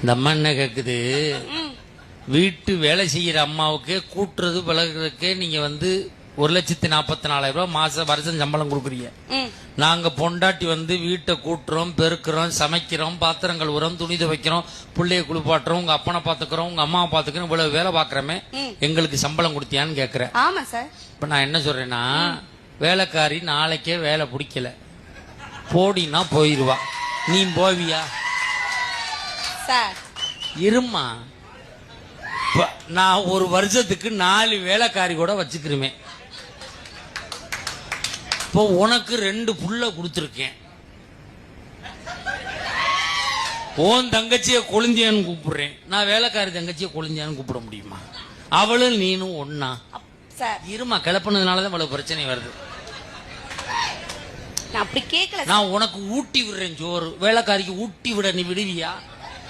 இந்த அம்மா என்ன கேக்குது, வீட்டு வேலை செய்யற அம்மாவுக்கு கூட்டுறது விலகுறதுக்கே நீங்க வந்து 1,44,000 ரூபாய் மாசம் வருஷம் சம்பளம் கொடுக்குறீங்க. நாங்க பொண்டாட்டி வந்து வீட்டை கூட்டுறோம், பெருக்கிறோம், சமைக்கிறோம், பாத்திரம் கழுவுறோம், துணி துவைக்கிறோம், பிள்ளைய குளிப்பாட்டுறோம், உங்க அப்பனை பாத்துக்கிறோம், உங்க அம்மாவை பாத்துக்கிறோம், இவ்வளவு வேலை பாக்குறமே, எங்களுக்கு சம்பளம் கொடுத்தியான்னு கேக்குறேன். ஆமா சார். இப்ப நான் என்ன சொல்றேன்னா, வேலைக்காரி நாளைக்கே வேலை பிடிக்கல போடினா போயிருவா, நீ போவியா? சார் இருமா, நான் ஒரு வருஷத்துக்கு 4 வேலைக்காரி கூட வச்சுக்கிறேன். இப்போ உனக்கு 2 புள்ள கொடுத்துருக்கேன். ஓன் தங்கச்சிய கொழுந்தியான்னு கூப்பிடுறேன், நான் வேலைக்காரி தங்கச்சிய கொழுந்தியான்னு கூப்பிட முடியுமா? அவளும் நீனும் ஒன்னா? இருமா, கிளப்பினதுனாலதான் இவ்வளவு பிரச்சனை வருது. நான் அப்படி கேட்கல. நான் உனக்கு ஊட்டி விடுறேன் சோறு, வேலைக்காரிக்கு ஊட்டி விட நீ விடுவியா?